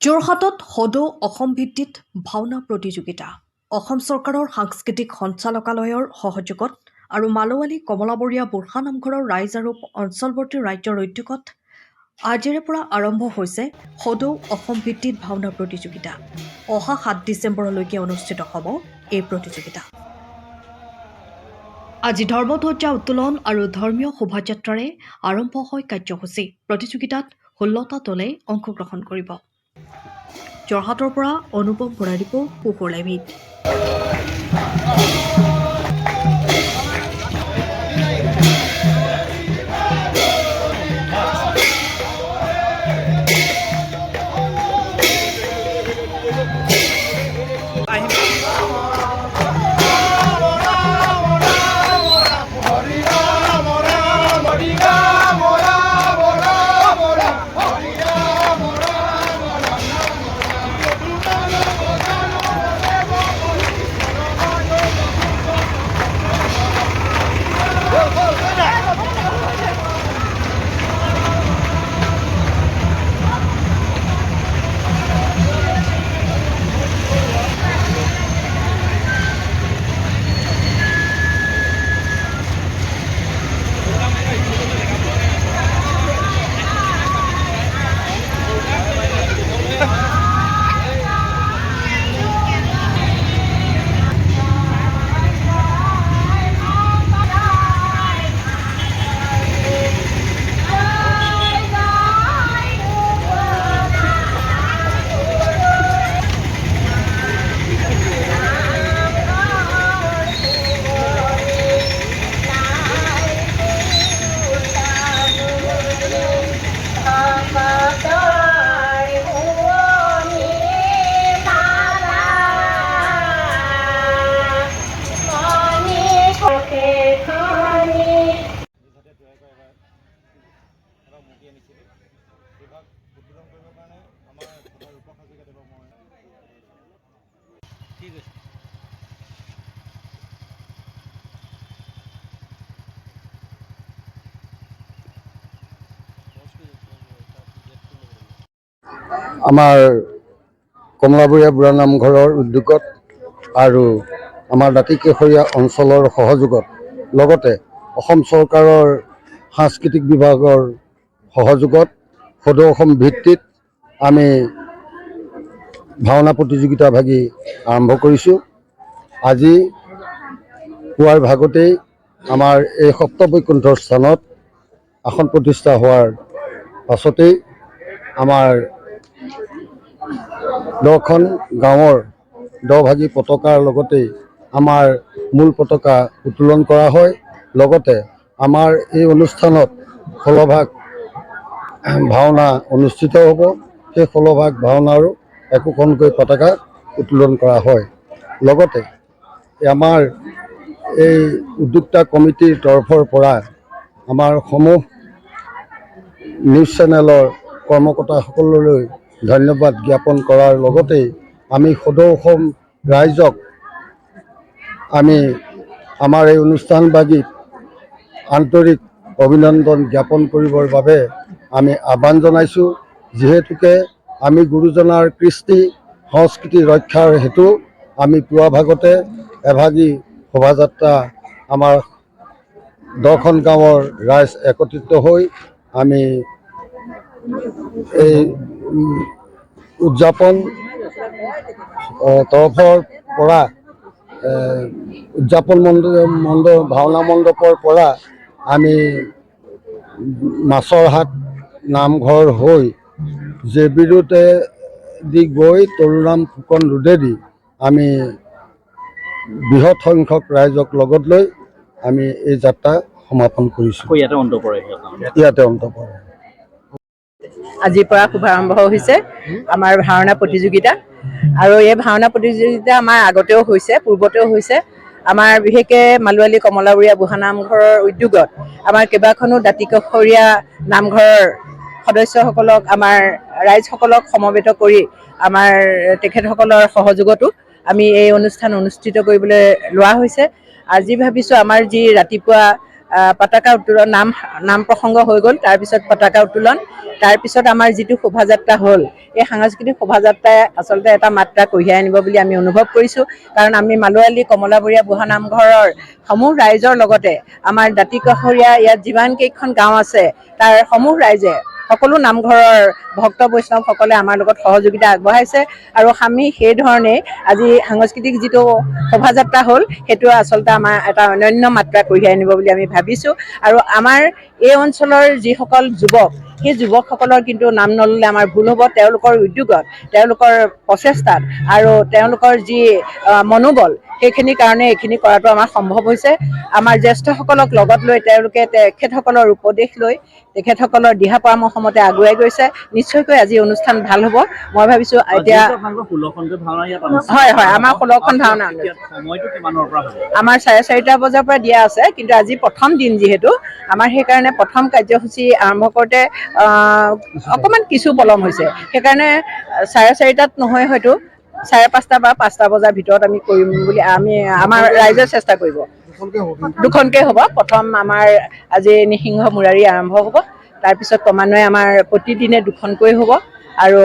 যোৰহাটত সদৌ অসম ভিত্তিত ভাওনা প্ৰতিযোগিতা অসম চৰকাৰৰ সাংস্কৃতিক সঞ্চালকালয়ৰ সহযোগত আৰু মালৱালী কমলাবৰীয়া বুঢ়া নামঘৰৰ ৰাইজ আৰু অঞ্চলৱৰ্তী ৰাজ্যৰ উদ্যোগত আজিৰে পৰা আৰম্ভ হৈছে সদৌ অসম ভিত্তিত ভাওনা প্ৰতিযোগিতা। অহা ৭ ডিচেম্বৰলৈকে অনুষ্ঠিত হ'ব এই প্ৰতিযোগিতা। আজি ধৰ্মধ্বজা উত্তোলন আৰু ধৰ্মীয় শোভাযাত্ৰাৰে আৰম্ভ হয় কাৰ্যসূচী। প্ৰতিযোগিতাত 16টা দলে অংশগ্ৰহণ কৰিব। যোৰহাটৰ পৰা অনুপম বৰাৰ ৰিপৰ্ট, পোহৰ লাইভ। আমাৰ কমলাবৰীয়া বুঢ়া নামঘৰৰ উদ্যোগত আৰু আমাৰ দাঁতিকাষৰীয়া অঞ্চলৰ সহযোগত লগতে অসম চৰকাৰৰ সাংস্কৃতিক বিভাগৰ সহযোগত সদৌ অসম ভিত্তিত আমি ভাওনা প্ৰতিযোগিতা ভাগি আৰম্ভ কৰিছোঁ। আজি পুৱাৰ ভাগতেই আমাৰ এই সপ্তবৈকুণ্ঠ স্থানত আসন প্ৰতিষ্ঠা হোৱাৰ পাছতেই আমাৰ 10খন গাঁৱৰ 10 ভাগী পতাকাৰ লগতেই আমাৰ মূল পতাকা উত্তোলন কৰা হয়। লগতে আমাৰ এই অনুষ্ঠানত 16 ভাগ ভাওনা অনুষ্ঠিত হ'ব। সেই 16 ভাগ ভাওনাৰো একোখনকৈ পতাকা উত্তোলন কৰা হয়। লগতে আমাৰ এই উদ্যোক্তা কমিটিৰ তৰফৰ পৰা আমাৰ সমূহ নিউজ চেনেলৰ কৰ্মকৰ্তাসকললৈ ধন্যবাদ জ্ঞাপন কৰাৰ লগতেই আমি সদৌ অসম ৰাইজক আমি আমাৰ এই অনুষ্ঠানভাগিত আন্তৰিক অভিনন্দন জ্ঞাপন কৰিবৰ বাবে আমি আহ্বান জনাইছোঁ। যিহেতুকে আমি গুৰুজনাৰ কৃষ্টি সংস্কৃতি ৰক্ষাৰ হেতু আমি পুৱা ভাগতে এভাগী শোভাযাত্ৰা আমাৰ 10খন গাঁৱৰ ৰাইজ একত্ৰিত হৈ আমি এই উদযাপন তৰফৰ পৰা উদযাপন ভাওনা মণ্ডপৰ পৰা আমি মাছৰ হাট নামঘৰ হৈ জেবিৰোডে দি গৈ তৰুৰাম ফুকন ৰোডেদি আমি বৃহৎ সংখ্যক ৰাইজক লগত লৈ আমি এই যাত্ৰা সমাপন কৰিছোঁ। ইয়াতে অন্ত পৰে। আজিৰ পৰা শুভাৰম্ভ হৈছে আমাৰ ভাওনা প্ৰতিযোগিতা। আৰু এই ভাওনা প্ৰতিযোগিতা আমাৰ আগতেও হৈছে, পূৰ্বতেও হৈছে। আমাৰ বিশেষকৈ মালৱালী কমলাবৰীয়া বুঢ়া নামঘৰৰ উদ্যোগত আমাৰ কেইবাখনো দাঁতিকাষৰীয়া নামঘৰৰ সদস্যসকলক, আমাৰ ৰাইজসকলক সমবেত কৰি আমাৰ তেখেতসকলৰ সহযোগতো আমি এই অনুষ্ঠান অনুষ্ঠিত কৰিবলৈ লোৱা হৈছে। আজি ভাবিছোঁ আমাৰ যি ৰাতিপুৱা পতাকা উত্তোলন নাম প্ৰসংগ হৈ গ'ল, তাৰপিছত পতাকা উত্তোলন, তাৰপিছত আমাৰ যিটো শোভাযাত্ৰা হ'ল, এই সাংস্কৃতিক শোভাযাত্ৰাই আচলতে এটা মাত্ৰা কঢ়িয়াই আনিব বুলি আমি অনুভৱ কৰিছোঁ। কাৰণ আমি মালোৱালী কমলাবৰীয়া বুঢ়া নামঘৰৰ সমূহ ৰাইজৰ লগতে আমাৰ দাঁতিকাষৰীয়া ইয়াত যিমান কেইখন গাঁও আছে তাৰ সমূহ ৰাইজে, সকলো নামঘৰৰ ভক্ত বৈষ্ণৱসকলে আমাৰ লগত সহযোগিতা আগবঢ়াইছে আৰু আমি সেই ধৰণে আজি সাংস্কৃতিক যিটো শোভাযাত্ৰা হ'ল সেইটো আচলতে আমাৰ এটা অনন্য মাত্ৰা কঢ়িয়াই আনিব বুলি আমি ভাবিছোঁ। আৰু আমাৰ এই অঞ্চলৰ যিসকল যুৱক, সেই যুৱকসকলৰ কিন্তু নাম নল'লে আমাৰ ভুল হ'ব। তেওঁলোকৰ উদ্যোগত, তেওঁলোকৰ প্ৰচেষ্টাত আৰু তেওঁলোকৰ যি মনোবল, সেইখিনিৰ কাৰণে এইখিনি কৰাটো আমাৰ সম্ভৱ হৈছে। আমাৰ জ্যেষ্ঠসকলক লগত লৈ তেওঁলোকে তেখেতসকলৰ উপদেশ লৈ তেখেতসকলৰ দিহা পৰামৰ্শ মতে আগুৱাই গৈছে। নিশ্চয়কৈ আজি অনুষ্ঠান ভাল হ'ব মই ভাবিছোঁ। এতিয়া হয় হয়, আমাৰ 16খন ভাওনা আমাৰ 4:30 বজাৰ পৰা দিয়া আছে, কিন্তু আজি প্ৰথম দিন যিহেতু আমাৰ সেইকাৰণে প্ৰথম কাৰ্যসূচী আৰম্ভ কৰোঁতে অকণমান কিছু পলম হৈছে। সেইকাৰণে 4:30 নহয়, হয়তো 5:30 বা 5টা বজাৰ ভিতৰত আমি কৰিম বুলি আমাৰ ৰাইজে চেষ্টা কৰিব। দুখনকৈ হ'ব। প্ৰথম আমাৰ আজি নৃসিংহ মুৰাৰী আৰম্ভ হ'ব, তাৰপিছত ক্ৰমান্বয়ে আমাৰ প্ৰতিদিনে দুখনকৈ হ'ব আৰু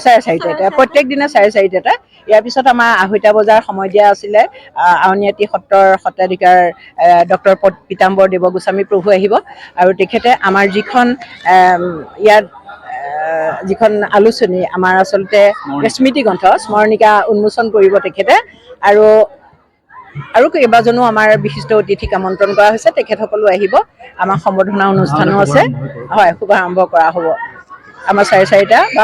4:30 প্ৰত্যেক দিনে 4:30। ইয়াৰ পিছত আমাৰ 2:30 বজাৰ সময় দিয়া আছিলে। আউনীআটী সত্ৰৰ সত্ৰাধিকাৰ ডক্টৰ পীতাম্বৰ দেৱগোস্বামী প্ৰভু আহিব আৰু তেখেতে আমাৰ যিখন ইয়াত যিখন আলোচনী, আমাৰ আচলতে স্মৃতিগ্ৰন্থ স্মৰণিকা উন্মোচন কৰিব তেখেতে। আৰু কেইবাজনো আমাৰ বিশিষ্ট অতিথিক আমন্ত্ৰণ কৰা হৈছে, তেখেতসকলো আহিব। আমাৰ সম্বৰ্ধনা অনুষ্ঠানো আছে। হয়, শুভাৰম্ভ কৰা হ'ব আমাৰ 4:30 বা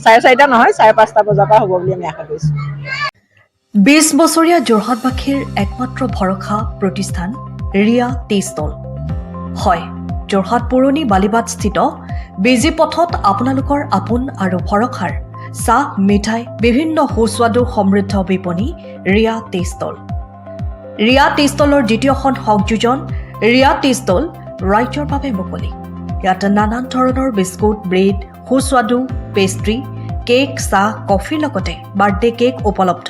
4:30 নহয়, 5:30 বজাৰ পৰা হ'ব বুলি আমি আশা কৰিছোঁ। 20 বছৰীয়া যোৰহাটবাসীৰ একমাত্ৰ ভৰসা প্ৰতিষ্ঠান ৰিয়া টি ষ্টল। হয়, যোৰহাট পুৰণি বালিবাটস্থিত বিজি পথত আপোনালোকৰ আপোন আৰু ভৰসাৰ চাহ, মিঠাই, বিভিন্ন সুস্বাদু সমৃদ্ধ বিপণী Riya tea stall. Riya tea ষ্টলৰ দ্বিতীয়খন সংযোজন ৰিয়া টি ষ্টল ৰাইজৰ বাবে মুকলি। ইয়াত নানান ধৰণৰ বিস্কুট, ব্ৰেড, সুস্বাদু পেষ্ট্ৰি, কেক, চাহ, কফিৰ লগতে বাৰ্থডে কেক উপলব্ধ।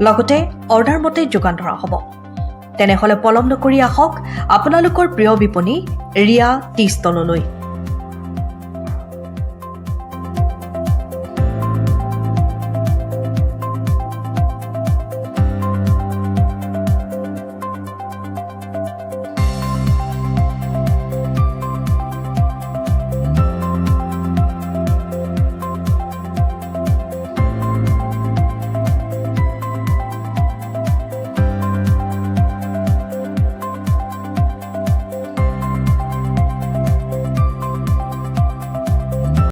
লগতে অৰ্ডাৰ মতে যোগান ধৰা হ'ব। তেনেহ'লে পলম নকৰি আহক আপোনালোকৰ প্ৰিয় বিপণী ৰিয়া টি ষ্টললৈ।